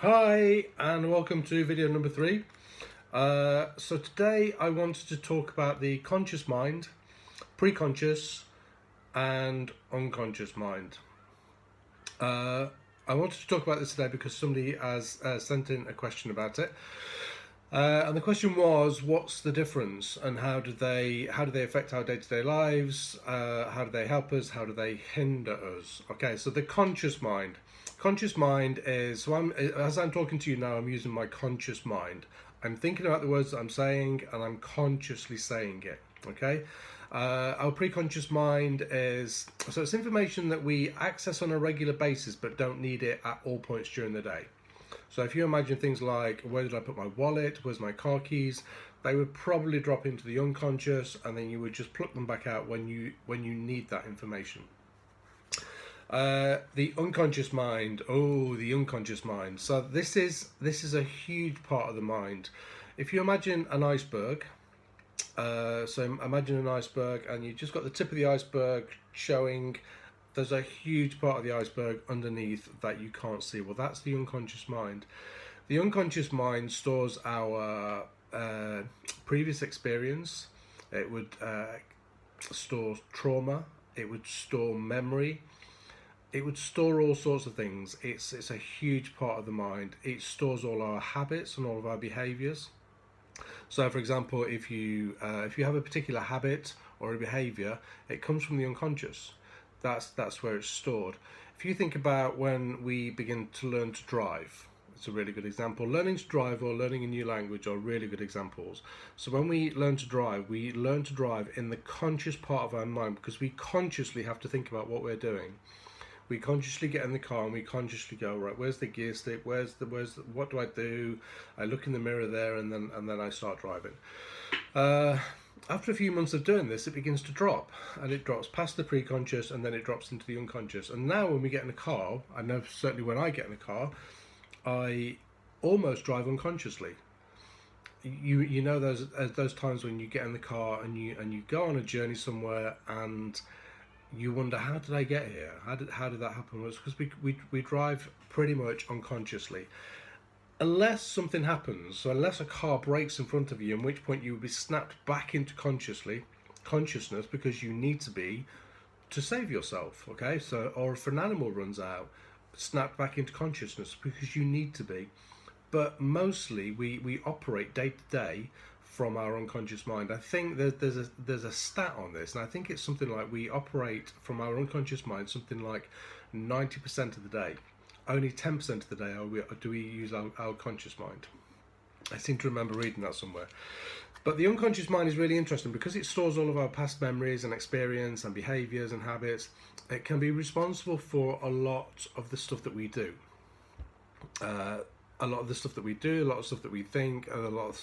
Hi and welcome to video number 3. So today I wanted to talk about the conscious mind, preconscious and unconscious mind. I wanted to talk about this today because somebody has sent in a question about it. And the question was, what's the difference and how do they affect our day-to-day lives? How do they help us? How do they hinder us? Okay, so the conscious mind. Conscious mind is, so as I'm talking to you now, I'm using my conscious mind. I'm thinking about the words that I'm saying and I'm consciously saying it. Okay, our preconscious mind is, so it's information that we access on a regular basis but don't need it at all points during the day. So if you imagine things like, where did I put my wallet, where's my car keys, they would probably drop into the unconscious, and then you would just pluck them back out when you need that information. The unconscious mind. Oh, the unconscious mind. So this is a huge part of the mind. If you imagine an iceberg, so imagine an iceberg, and you just got the tip of the iceberg showing. There's a huge part of the iceberg underneath that you can't see. Well, that's the unconscious mind. The unconscious mind stores our previous experience. It would store trauma. It would store memory. It would store all sorts of things. It's a huge part of the mind. It stores all our habits and all of our behaviors. So, for example, if you have a particular habit or a behavior, it comes from the unconscious. That's where it's stored. If you think about when we begin to learn to drive, it's a really good example. Learning to drive or learning a new language are really good examples. So when we learn to drive in the conscious part of our mind, because we consciously have to think about what we're doing. We consciously get in the car and we consciously go, right, where's the gear stick, what do I do? I look in the mirror there, and then I start driving. After a few months of doing this, it begins to drop, and it drops past the preconscious, and then it drops into the unconscious. And now when we get in a car, I know certainly when I get in a car, I almost drive unconsciously. You know those times when you get in the car and you go on a journey somewhere and you wonder, how did I get here? How did that happen? Well, it's because we drive pretty much unconsciously. Unless something happens, so unless a car breaks in front of you, in which point you will be snapped back into consciousness because you need to be to save yourself. Okay, so, or if an animal runs out, snapped back into consciousness because you need to be. But mostly we operate day to day from our unconscious mind. I think there's a stat on this, and I think it's something like we operate from our unconscious mind something like 90% of the day. Only 10% of the day do we use our conscious mind. I seem to remember reading that somewhere. But the unconscious mind is really interesting because it stores all of our past memories and experience and behaviours and habits. It can be responsible for a lot of the stuff that we do. A lot of the stuff that we do, a lot of stuff that we think, and a lot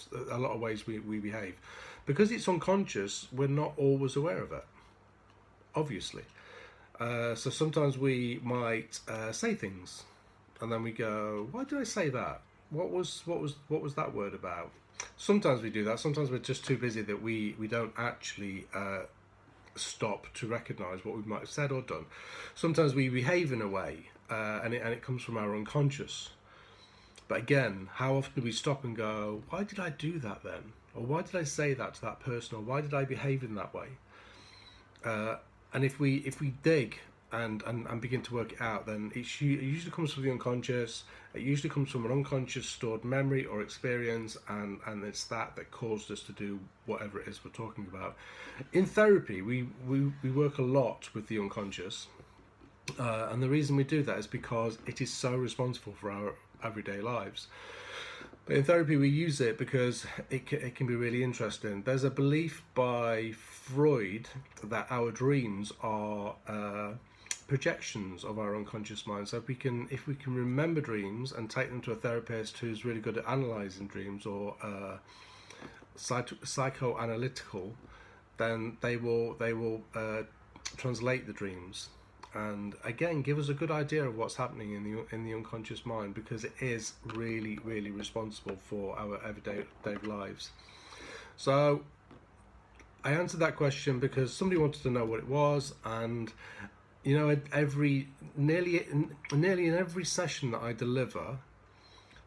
of ways we behave. Because it's unconscious, we're not always aware of it, obviously. So sometimes we might say things, and then we go, "Why did I say that? What was that word about?" Sometimes we do that. Sometimes we're just too busy that we don't actually stop to recognise what we might have said or done. Sometimes we behave in a way, and it comes from our unconscious. But again, how often do we stop and go, why did I do that then? Or why did I say that to that person? Or why did I behave in that way? And if we dig and begin to work it out, then it usually comes from the unconscious. It usually comes from an unconscious stored memory or experience, and it's that caused us to do whatever it is we're talking about. In therapy, we work a lot with the unconscious. And the reason we do that is because it is so responsible for our everyday lives. But in therapy, we use it because it can be really interesting. There's a belief by Freud that our dreams are projections of our unconscious mind. So if we can remember dreams and take them to a therapist who's really good at analysing dreams or psychoanalytical, then they will translate the dreams and again give us a good idea of what's happening in the unconscious mind, because it is really responsible for our everyday lives. So I answered that question because somebody wanted to know what it was, and nearly in every session that I deliver,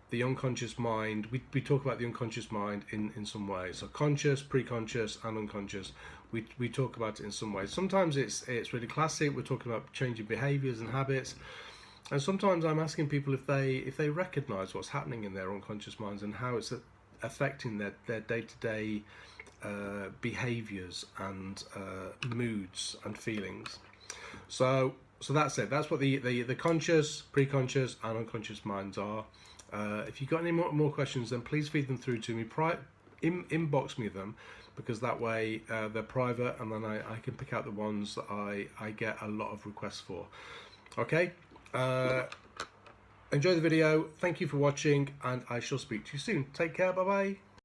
the unconscious mind. We talk about the unconscious mind in some ways. So conscious, pre-conscious, and unconscious. We talk about it in some ways. Sometimes it's really classic. We're talking about changing behaviours and habits, and sometimes I'm asking people if they recognise what's happening in their unconscious minds and how it's affecting their day-to-day behaviours and moods and feelings. So that's it. That's what the conscious, pre-conscious, and unconscious minds are. If you've got any more questions, then please feed them through to me. Inbox me them, because that way they're private, and then I can pick out the ones that I get a lot of requests for. Okay. Enjoy the video. Thank you for watching, and I shall speak to you soon. Take care. Bye bye.